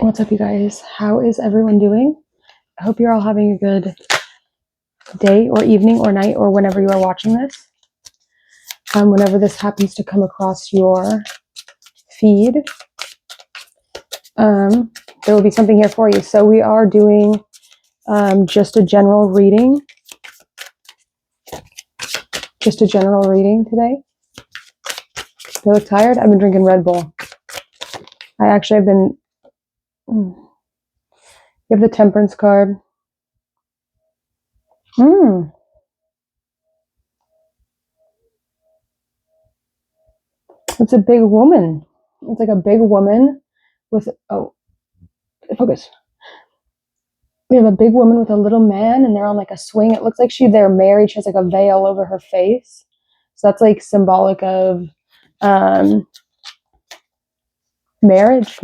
What's up, you guys? How is everyone doing? I hope you're all having a good day or evening or night or whenever you are watching this. Whenever this happens to come across your feed, there will be something here for you. So we are doing just a general reading. Just a general reading today. Do I look tired? I've been drinking Red Bull. I actually have been... You have the Temperance card. It's a big woman. It's like a big woman with... Oh, focus. We have a big woman with a little man, and they're on like a swing. It looks like they're married. She has like a veil over her face. So that's like symbolic of marriage.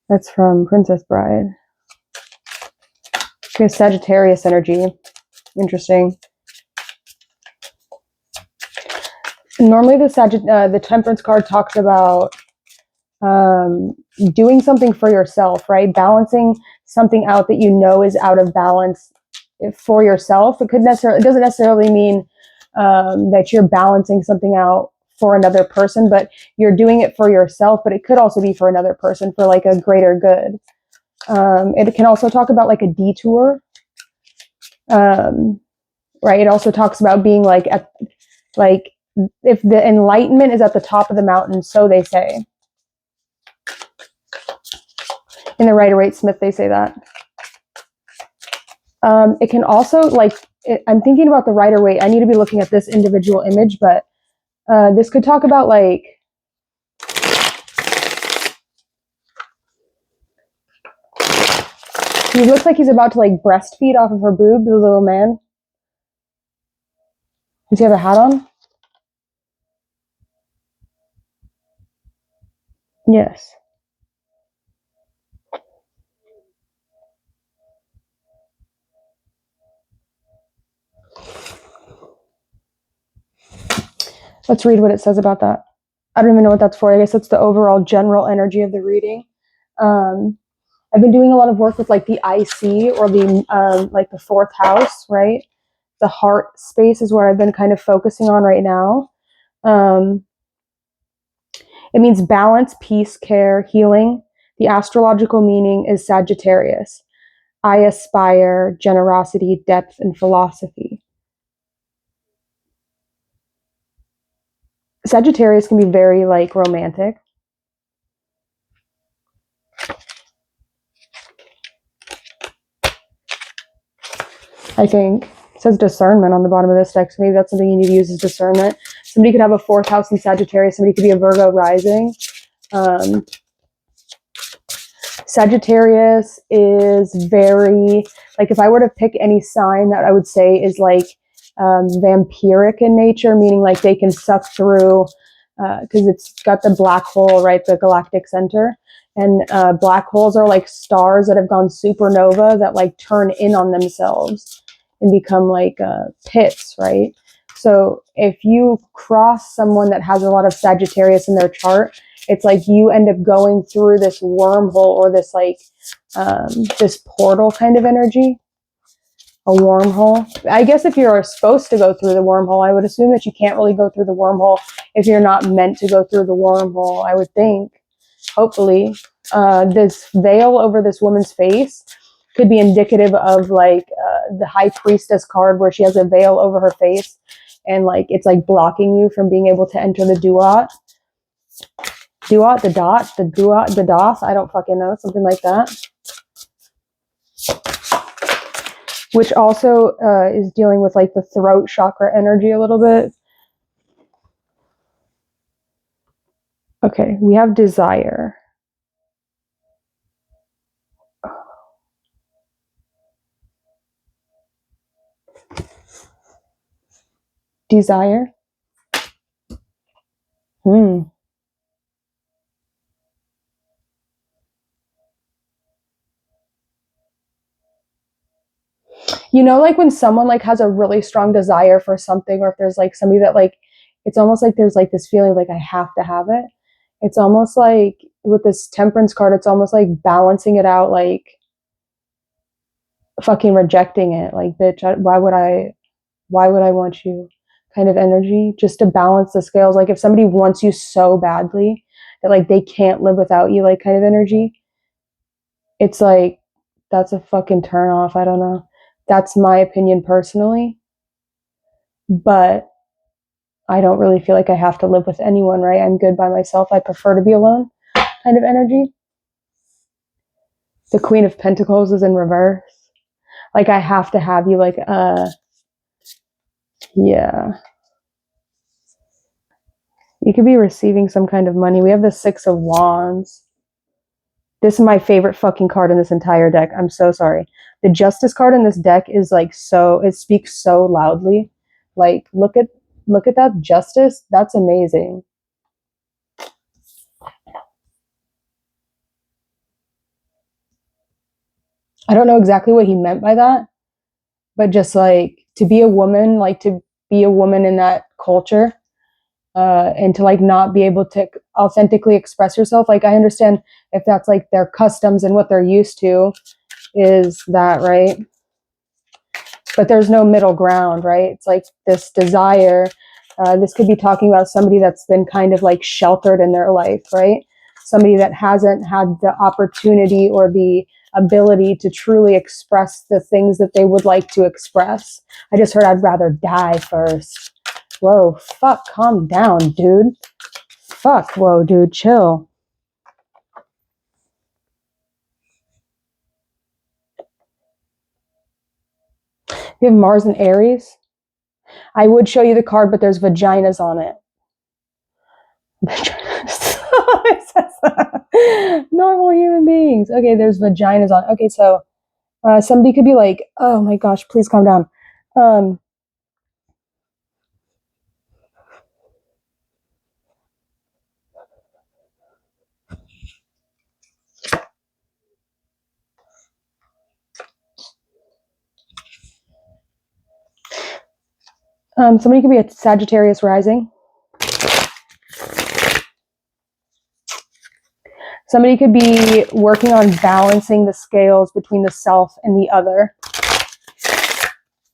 That's from Princess Bride. She has Sagittarius energy. Interesting. Normally the Temperance card talks about doing something for yourself, right? Balancing something out that you know is out of balance for yourself. It doesn't necessarily mean that you're balancing something out for another person, but you're doing it for yourself. But it could also be for another person for like a greater good. It can also talk about like a detour, right? It also talks about being like if the enlightenment is at the top of the mountain, so they say. In the Rider-Waite-Smith, they say that. It can also, I'm thinking about the Rider-Waite. I need to be looking at this individual image, but this could talk about like, he looks like he's about to like breastfeed off of her boob, the little man. Does he have a hat on? Yes. Let's read what it says about that. I don't even know what that's for. I guess it's the overall general energy of the reading. I've been doing a lot of work with like the IC or the like the fourth house, right? The heart space is where I've been kind of focusing on right now. It means balance, peace, care, healing. The astrological meaning is Sagittarius. I aspire, generosity, depth, and philosophy. Sagittarius can be very like romantic. I think it says discernment on the bottom of this deck. So maybe that's something you need to use as discernment. Somebody could have a fourth house in Sagittarius. Somebody could be a Virgo rising. Sagittarius is very, like, if I were to pick any sign that I would say is like vampiric in nature, meaning like they can suck through, because it's got the black hole, right, the galactic center. And black holes are like stars that have gone supernova that like turn in on themselves and become like pits, right? So if you cross someone that has a lot of Sagittarius in their chart, it's like you end up going through this wormhole or this like this portal kind of energy. A wormhole. I guess if you're supposed to go through the wormhole, I would assume that you can't really go through the wormhole if you're not meant to go through the wormhole, I would think. Hopefully. This veil over this woman's face could be indicative of like the High Priestess card where she has a veil over her face and like it's like blocking you from being able to enter the duat. The doth, I don't fucking know, something like that. Which also is dealing with like the throat chakra energy a little bit. Okay, we have desire. Desire? You know, like when someone like has a really strong desire for something, or if there's like somebody that like it's almost like there's like this feeling like I have to have it. It's almost like with this temperance card, it's almost like balancing it out, like fucking rejecting it. Like, bitch, why would I want you kind of energy, just to balance the scales. Like if somebody wants you so badly that like they can't live without you, like kind of energy, it's like, that's a fucking turn off. I don't know. That's my opinion personally. But I don't really feel like I have to live with anyone, right? I'm good by myself. I prefer to be alone kind of energy. The Queen of Pentacles is in reverse. Like I have to have you, like, yeah. You could be receiving some kind of money. We have the Six of Wands. This is my favorite fucking card in this entire deck. I'm so sorry. The Justice card in this deck is like so, it speaks so loudly. Like look at that Justice. That's amazing. I don't know exactly what he meant by that, but just like to be a woman, like to be a woman in that culture, and to like not be able to authentically express yourself. Like I understand if that's like their customs and what they're used to is that, right? But there's no middle ground, right? It's like this desire. This could be talking about somebody that's been kind of like sheltered in their life, right? Somebody that hasn't had the opportunity or the ability to truly express the things that they would like to express. I just heard I'd rather die first. Whoa, fuck, calm down, dude. Fuck, whoa, dude, chill. You have Mars and Aries. I would show you the card, but there's vaginas on it. It says normal human beings. Okay, there's vaginas on. Okay, so somebody could be like, "Oh my gosh, please calm down." Um, somebody could be a Sagittarius rising. Somebody could be working on balancing the scales between the self and the other.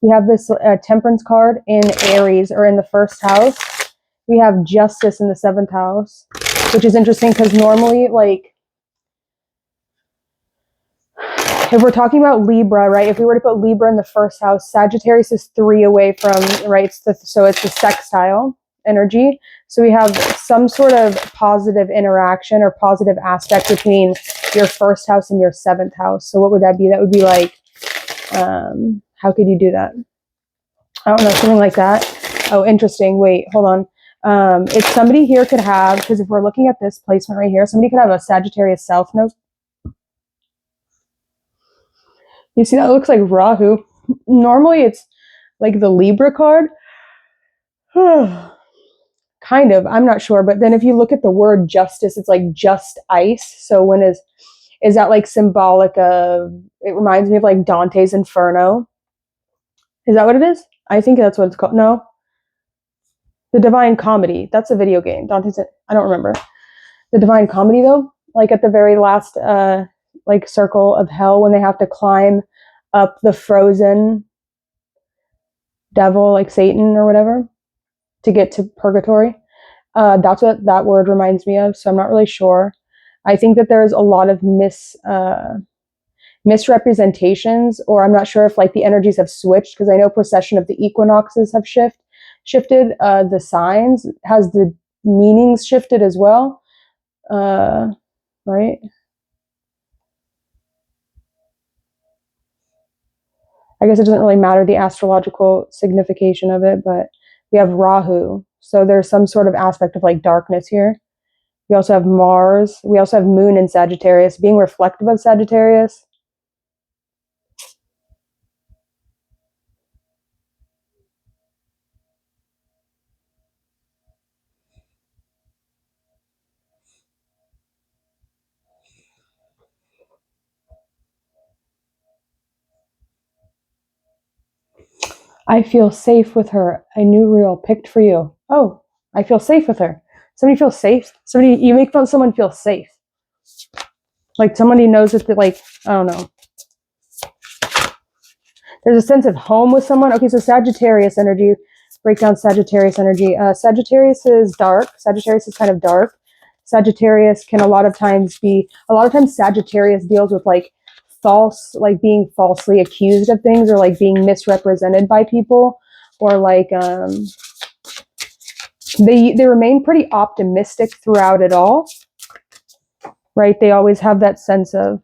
We have this temperance card in Aries, or in the first house. We have justice in the seventh house, which is interesting because normally, like, if we're talking about Libra, right? If we were to put Libra in the first house, Sagittarius is 3 away from, right? So it's the sextile energy. So we have some sort of positive interaction or positive aspect between your first house and your seventh house. So what would that be? That would be like, how could you do that? I don't know, something like that. Oh, interesting. Wait, hold on. If somebody here could have, because if we're looking at this placement right here, somebody could have a Sagittarius South node. You see, that looks like Rahu. Normally it's like the Libra card. Kind of, I'm not sure. But then if you look at the word justice, it's like just ice. So when is that like symbolic of, it reminds me of like Dante's Inferno. Is that what it is? I think that's what it's called. No. The Divine Comedy. That's a video game. Dante's, I don't remember. The Divine Comedy though, like at the very last like circle of hell when they have to climb up the frozen devil, like Satan or whatever, to get to purgatory. That's what that word reminds me of. So I'm not really sure. I think that there's a lot of misrepresentations, or I'm not sure if like the energies have switched, because I know precession of the equinoxes have shifted. The signs has the meanings shifted as well. Right? I guess it doesn't really matter the astrological signification of it, but we have Rahu. So there's some sort of aspect of like darkness here. We also have Mars. We also have Moon in Sagittarius, being reflective of Sagittarius. I feel safe with her. A new reel picked for you. Oh, I feel safe with her. Somebody feels safe. You make someone feel safe. Like somebody knows that, like, I don't know. There's a sense of home with someone. Okay, so Sagittarius energy, break down Sagittarius energy. Sagittarius is dark. Sagittarius is kind of dark. Sagittarius can a lot of times Sagittarius deals with like being falsely accused of things, or like being misrepresented by people, or like they remain pretty optimistic throughout it all, right? They always have that sense of,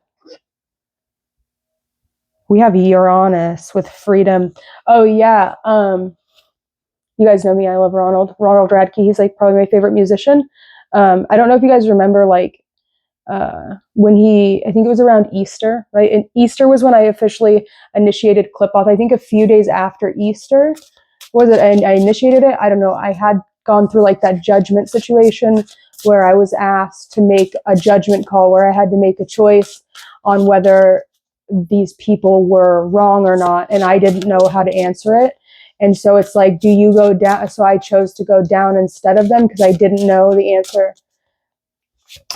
we have Uranus with freedom. Oh yeah. You guys know me. I love Ronald Radke. He's like probably my favorite musician. I don't know if you guys remember, like, when I think it was around Easter, right? And Easter was when I officially initiated clip off. I think a few days after Easter was it, and I initiated it. I don't know. I had gone through like that judgment situation where I was asked to make a judgment call, where I had to make a choice on whether these people were wrong or not, and I didn't know how to answer it. And so it's like, do you go down? So I chose to go down instead of them because I didn't know the answer.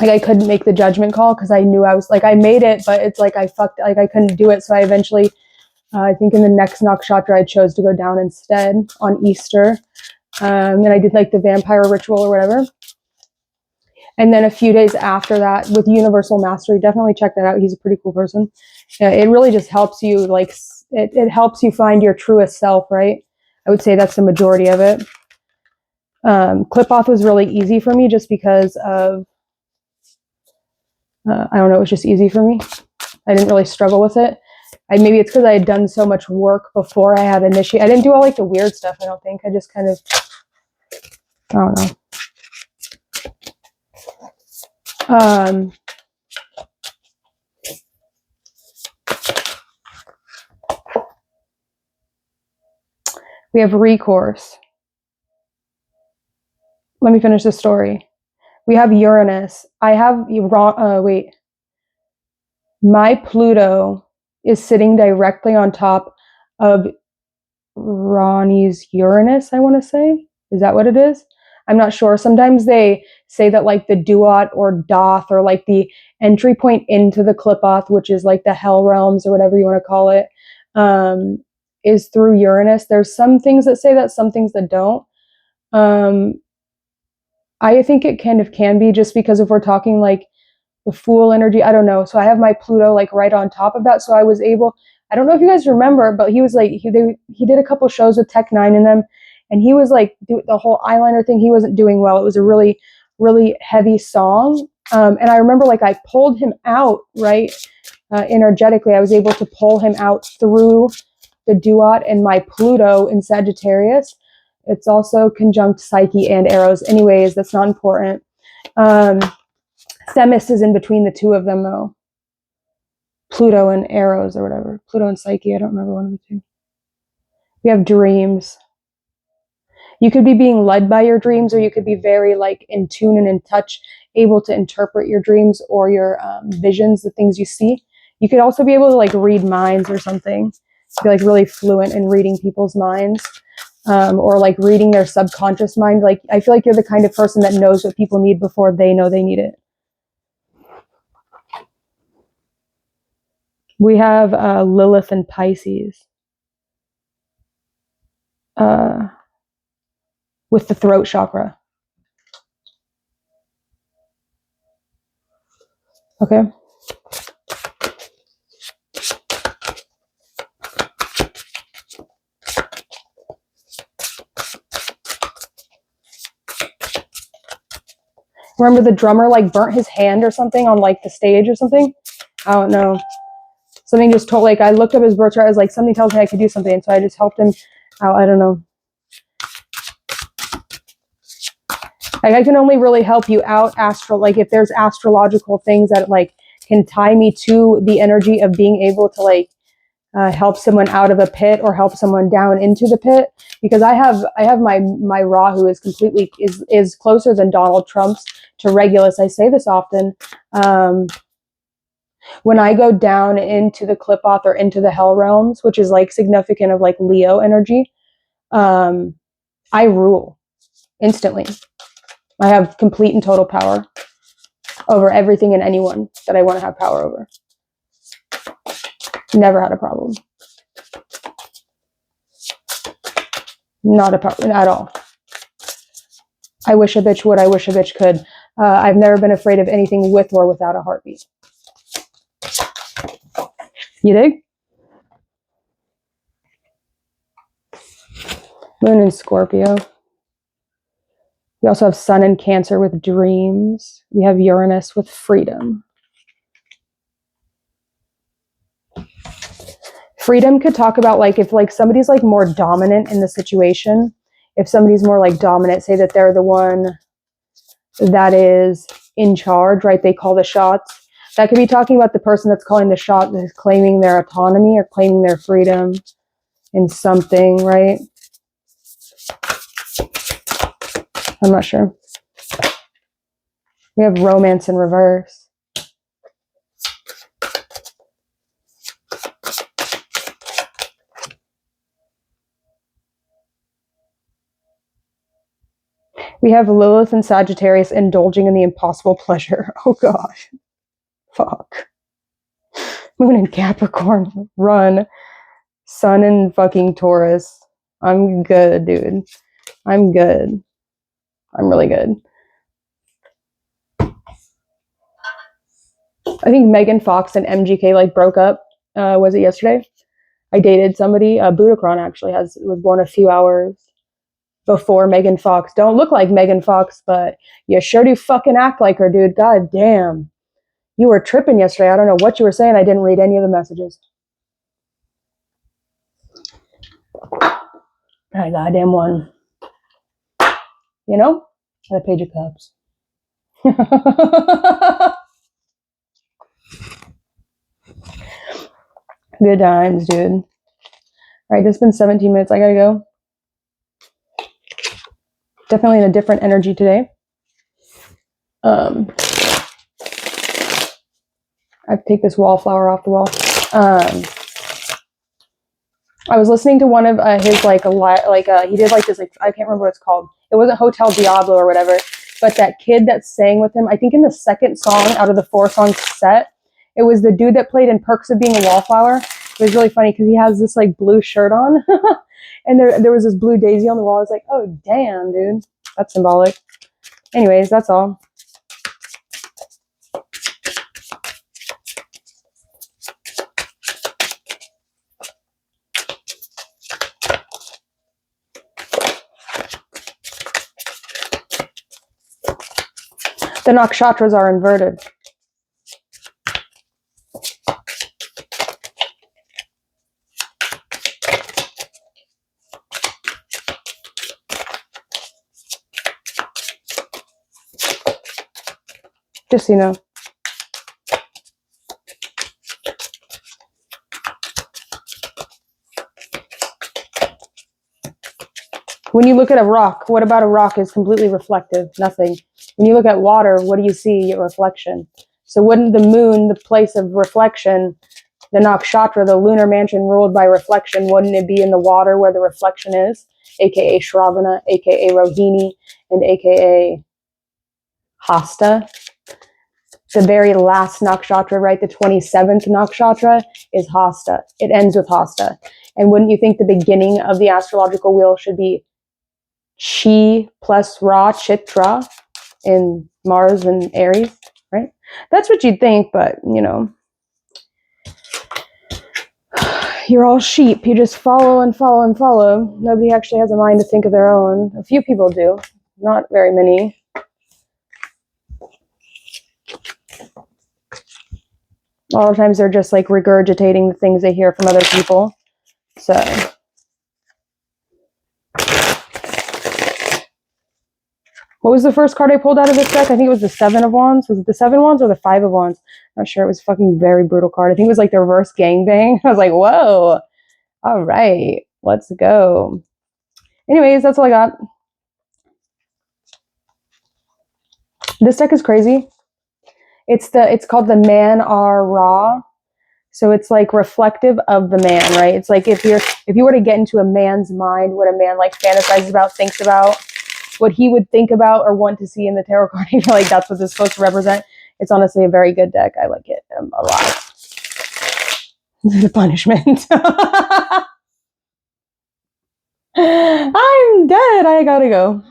Like I couldn't make the judgment call because I knew I made it, but it's like I couldn't do it. So I eventually, I think in the next nakshatra, I chose to go down instead on Easter. And I did like the vampire ritual or whatever. And then a few days after that with Universal Mastery, definitely check that out. He's a pretty cool person. Yeah, it really just helps you, like, it helps you find your truest self, right? I would say that's the majority of it. Clip off was really easy for me just because of, I don't know, it was just easy for me. I didn't really struggle with it. Maybe it's because I had done so much work before I had initiated. I didn't do all like the weird stuff, I don't think. I just kind of, I don't know. We have recourse. Let me finish the story. We have Uranus. I have, my Pluto is sitting directly on top of Ronnie's Uranus, I want to say. Is that what it is? I'm not sure. Sometimes they say that like the duat or doth, or like the entry point into the Klipoth, which is like the hell realms or whatever you want to call it, is through Uranus. There's some things that say that, some things that don't. I think it kind of can be, just because if we're talking like the Fool energy, I don't know. So I have my Pluto like right on top of that. So I was able, I don't know if you guys remember, but he was like, he did a couple shows with Tech Nine in them, and he was like, the whole eyeliner thing, he wasn't doing well. It was a really, really heavy song. And I remember like I pulled him out, right? Energetically, I was able to pull him out through the duat and my Pluto in Sagittarius. It's also conjunct Psyche and Eros. Anyways, that's not important. Themis is in between the two of them, though. Pluto and Eros or whatever. Pluto and Psyche, I don't remember one of the two. We have dreams. You could be being led by your dreams, or you could be very like in tune and in touch, able to interpret your dreams or your visions, the things you see. You could also be able to like read minds or something. Be like really fluent in reading people's minds. Or like reading their subconscious mind. Like I feel like you're the kind of person that knows what people need before they know they need it. We have Lilith and Pisces with the throat chakra. Okay. Remember the drummer like burnt his hand or something on like the stage or something? I don't know. Something just told, like I looked up his birth chart. I was like, something tells me I could do something. And so I just helped him out. I don't know. Like I can only really help you out like if there's astrological things that like can tie me to the energy of being able to like help someone out of a pit or help someone down into the pit, because I have my Rahu is completely is closer than Donald Trump's to Regulus. I say this often. When I go down into the Klipoth or into the hell realms, which is like significant of like Leo energy, I rule. instantly. I have complete and total power over everything and anyone that I want to have power over. Never had a problem. Not a problem at all. I wish a bitch would. I wish a bitch could. I've never been afraid of anything with or without a heartbeat. You dig? Moon in Scorpio. We also have Sun in Cancer with dreams. We have Uranus with freedom. Freedom could talk about like if like somebody's like more dominant in the situation. If somebody's more like dominant, say that they're the one that is in charge, right? They call the shots. That could be talking about the person that's calling the shot, that's claiming their autonomy or claiming their freedom in something, right? I'm not sure. We have romance in reverse. We have Lilith and Sagittarius indulging in the impossible pleasure. Oh gosh. Fuck. Moon in Capricorn. Run. Sun in fucking Taurus. I'm good, dude. I'm good. I'm really good. I think Megan Fox and MGK like broke up. Was it yesterday? I dated somebody. Budakron actually was born a few hours before Megan Fox. Don't look like Megan Fox, but you sure do fucking act like her, dude. God damn. You were tripping yesterday. I don't know what you were saying. I didn't read any of the messages. I goddamn one. You know? The Page of Cups. Good times, dude. All right, it's been 17 minutes. I gotta go. Definitely in a different energy today. I take this wallflower off the wall. I was listening to one of his he did like this, like, I can't remember what it's called. It wasn't Hotel Diablo or whatever, but that kid that sang with him, I think in the second song out of the 4-song set, it was the dude that played in Perks of Being a Wallflower. It was really funny because he has this like blue shirt on and there was this blue daisy on the wall. I was like, oh damn, dude, that's symbolic. Anyways, that's all. The nakshatras are inverted. Just so you know. When you look at a rock, what about a rock is completely reflective? Nothing. When you look at water, what do you see? A reflection. So wouldn't the moon, the place of reflection, the nakshatra, the lunar mansion ruled by reflection, wouldn't it be in the water where the reflection is? AKA Shravana, AKA Rohini, and AKA Hasta. The very last nakshatra, right? The 27th nakshatra is Hasta. It ends with Hasta. And wouldn't you think the beginning of the astrological wheel should be Chi plus Ra, Chitra in Mars and Aries, right? That's what you'd think, but, you know, you're all sheep. You just follow and follow and follow. Nobody actually has a mind to think of their own. A few people do, not very many. A lot of times they're just like regurgitating the things they hear from other people. So what was the first card I pulled out of this deck? I think it was the 7 of Wands. Was it the 7 of Wands or the 5 of Wands? I'm not sure. It was a fucking very brutal card. I think it was like the reverse gangbang. I was like, whoa. All right. Let's go. Anyways, that's all I got. This deck is crazy. It's called the Man Ar Ra. So it's like reflective of the man, right? It's like if you were to get into a man's mind, what a man like fantasizes about, thinks about, what he would think about or want to see in the tarot card. I feel like that's what this is supposed to represent. It's honestly a very good deck. I like it a lot. The punishment. I'm dead. I gotta go.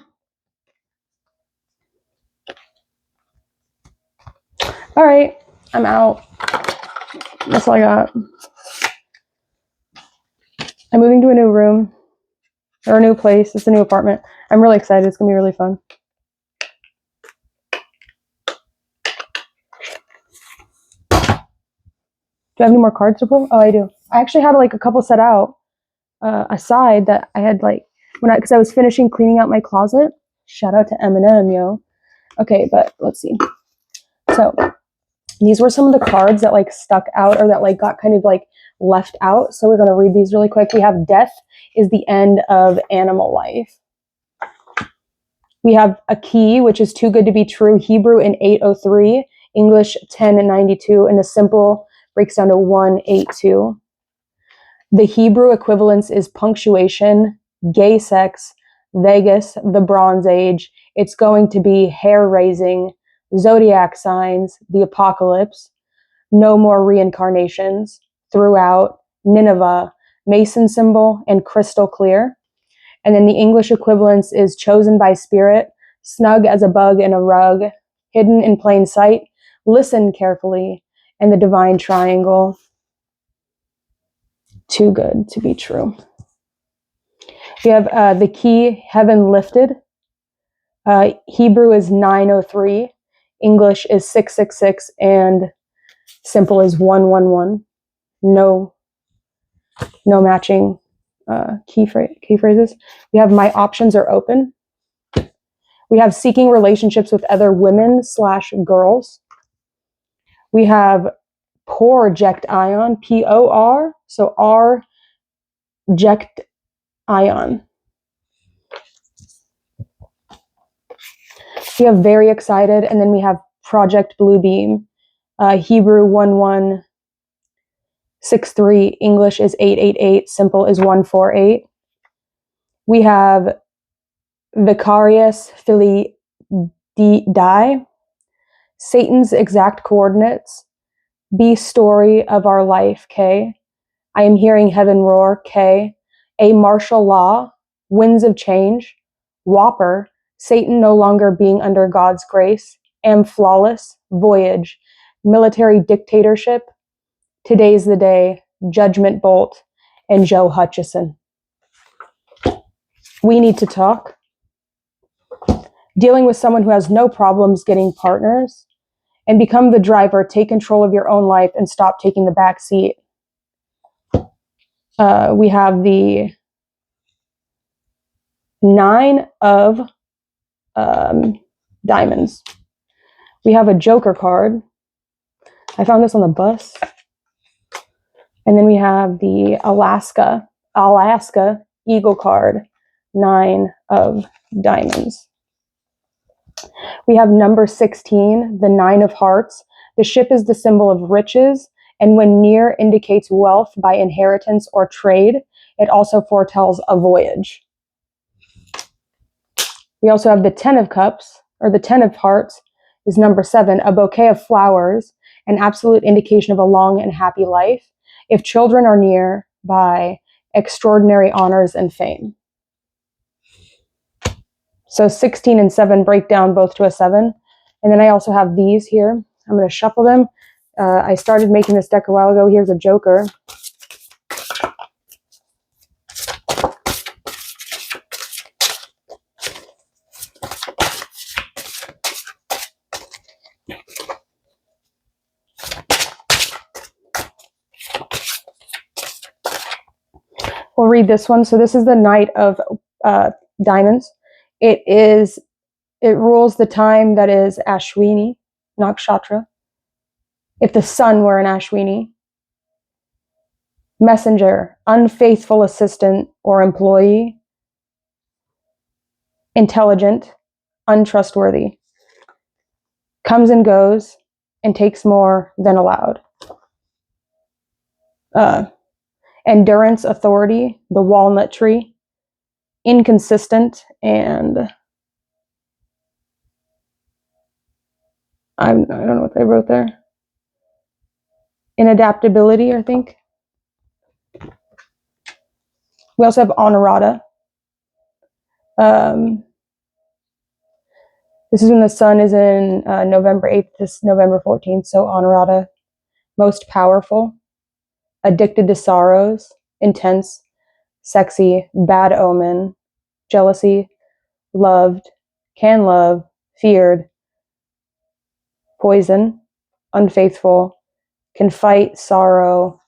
All right, I'm out. That's all I got. I'm moving to a new room or a new place. It's a new apartment. I'm really excited. It's gonna be really fun. Do I have any more cards to pull? Oh, I do. I actually had like a couple set out aside that I had like because I was finishing cleaning out my closet. Shout out to Eminem, yo. Okay, but let's see. So these were some of the cards that like stuck out or that like got kind of like left out. So we're going to read these really quick. We have death is the end of animal life. We have a key, which is too good to be true. Hebrew in 803, English 1092, and the symbol breaks down to 182. The Hebrew equivalence is punctuation, gay sex, Vegas, the Bronze Age. It's going to be hair raising, zodiac signs, the apocalypse, no more reincarnations, throughout, Nineveh, Mason symbol, and crystal clear. And then the English equivalence is chosen by spirit, snug as a bug in a rug, hidden in plain sight, listen carefully, and the divine triangle. Too good to be true. We have the key, heaven lifted. Hebrew is 903. English is 666, and simple is 111. No matching key phrases. We have my options are open. We have seeking relationships with other women / girls. We have project ion, P-O-R, so R ject ion. We have very excited, and then we have project blue beam. Hebrew 1163, English is 888, simple is 148. We have vicarious filii die, Satan's exact coordinates, B story of our life, K. I am hearing heaven roar, K. A martial law, winds of change, Whopper, Satan no longer being under God's grace, am flawless, voyage, military dictatorship, today's the day, judgment bolt, and Joe Hutchison. We need to talk. Dealing with someone who has no problems getting partners, and become the driver, take control of your own life, and stop taking the back seat. We have the 9 of diamonds. We have a Joker card. I found this on the bus. And then we have the Alaska Eagle card, 9 of diamonds. We have number 16, the 9 of hearts. The ship is the symbol of riches, and when near indicates wealth by inheritance or trade. It also foretells a voyage. We also have the 10 of cups, or the 10 of hearts, is number 7, a bouquet of flowers, an absolute indication of a long and happy life, if children are near, by extraordinary honors and fame. So 16 and 7 break down both to a 7. And then I also have these here. I'm going to shuffle them. I started making this deck a while ago. Here's a Joker. We'll read this one. So this is the Knight of Diamonds. It rules the time that is Ashwini, Nakshatra. If the sun were an Ashwini. Messenger, unfaithful assistant or employee. Intelligent, untrustworthy. Comes and goes and takes more than allowed. Endurance, authority, the walnut tree. Inconsistent and I don't know what I wrote there. Inadaptability, I think. We also have honorata. This is when the sun is in November 8th to November 14th. So honorata, most powerful, addicted to sorrows, intense, sexy, bad omen, jealousy, loved, can love, feared, poison, unfaithful, can fight, sorrow,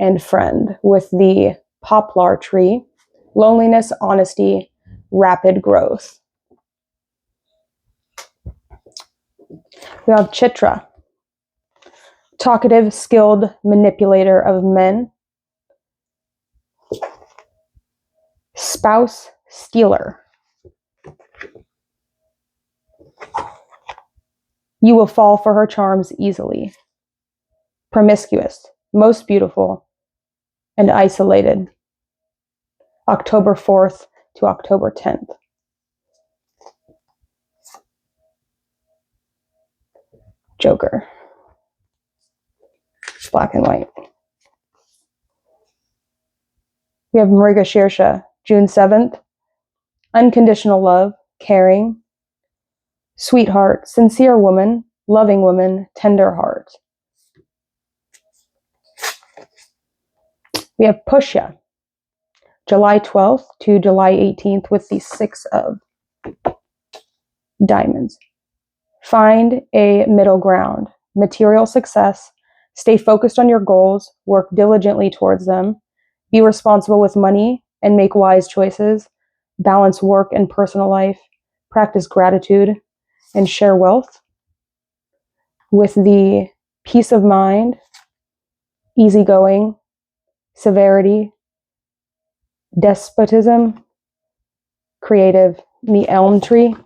and friend, with the poplar tree, loneliness, honesty, rapid growth. We have Chitra, talkative, skilled manipulator of men, spouse stealer. You will fall for her charms easily. Promiscuous, most beautiful, and isolated. October 4th to October 10th. Joker. Black and white. We have Mrigashirsha, June 7th. Unconditional love, caring, sweetheart, sincere woman, loving woman, tender heart. We have Pushya, July 12th to July 18th, with the 6 of diamonds. Find a middle ground. Material success. Stay focused on your goals. Work diligently towards them. Be responsible with money and make wise choices. Balance work and personal life. Practice gratitude and share wealth. With the peace of mind, easygoing, severity, despotism, creative, the elm tree.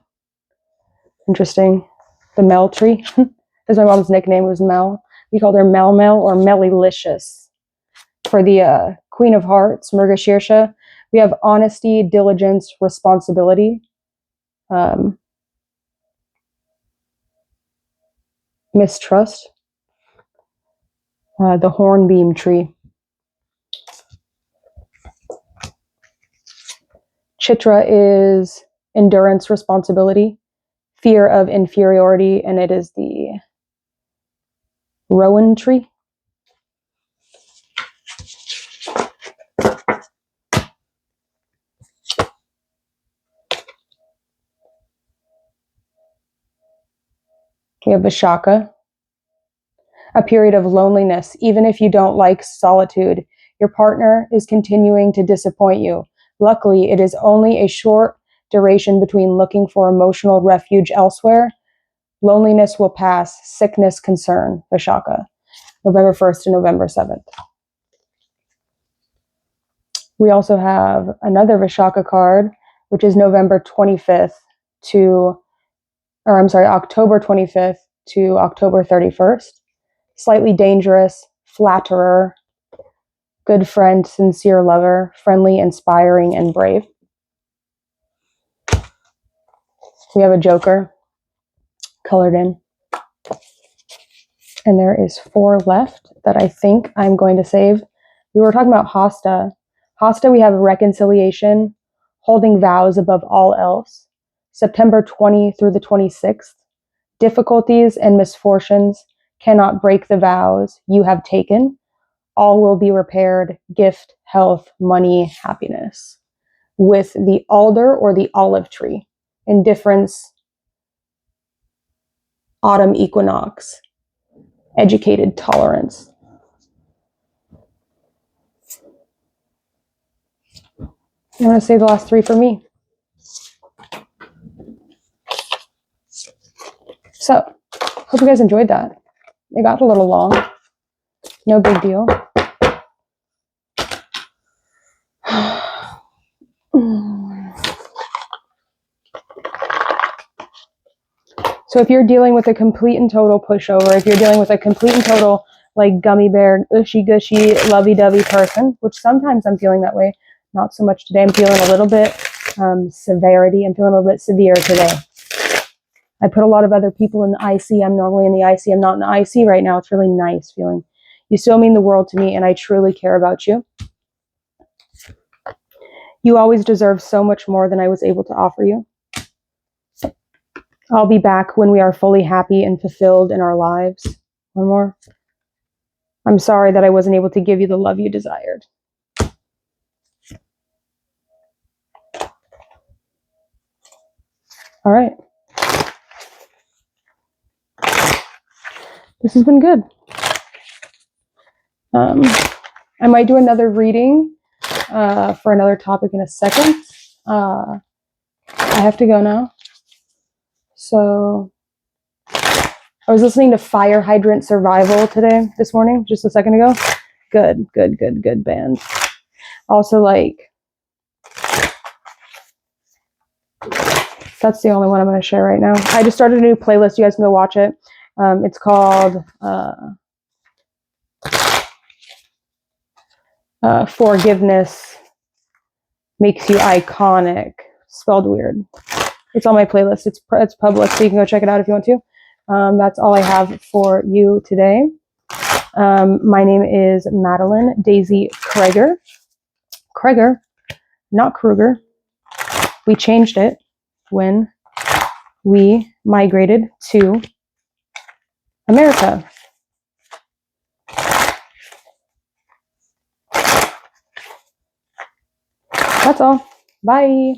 Interesting. The Mel tree. That's my mom's nickname, was Mel. We called her Mel or Mellylicious. For the Queen of Hearts, Mrigashirsha, we have honesty, diligence, responsibility, mistrust, the hornbeam tree. Chitra is endurance, responsibility, fear of inferiority, and it is the rowan tree. We have Vishaka, a period of loneliness. Even if you don't like solitude, your partner is continuing to disappoint you. Luckily, it is only a short duration between looking for emotional refuge elsewhere. Loneliness will pass. Sickness, concern. Vishaka, November 1st to November 7th. We also have another Vishaka card, which is October 25th to October 31st. Slightly dangerous, flatterer, good friend, sincere lover, friendly, inspiring, and brave. We have a Joker colored in. And there is 4 left that I think I'm going to save. We were talking about Hasta. Hasta, we have reconciliation, holding vows above all else. September 20 through the 26th. Difficulties and misfortunes cannot break the vows you have taken. All will be repaired. Gift, health, money, happiness. With the alder or the olive tree. Indifference, autumn equinox. Educated tolerance. I'm going to save the last 3 for me. So, hope you guys enjoyed that. It got a little long. No big deal. So if you're dealing with a complete and total pushover, if you're dealing with a complete and total like gummy bear, gushy, lovey-dovey person, which sometimes I'm feeling that way, not so much today. I'm feeling a little bit severity. I'm feeling a little bit severe today. I put a lot of other people in the IC. I'm normally in the IC. I'm not in the IC right now. It's really nice feeling. You still mean the world to me, and I truly care about you. You always deserve so much more than I was able to offer you. I'll be back when we are fully happy and fulfilled in our lives. One more. I'm sorry that I wasn't able to give you the love you desired. All right. This has been good. I might do another reading for another topic in a second. I have to go now. So I was listening to Fire Hydrant Survival this morning, just a second ago. Good band. Also, like, that's the only one I'm going to share right now. I just started a new playlist. You guys can go watch it. It's called Forgiveness Makes You Iconic. Spelled weird. It's on my playlist. It's public, so you can go check it out if you want to. That's all I have for you today. My name is Madeline Daisy Kreger. Kreger, not Kruger. We changed it when we migrated to America. That's all. Bye.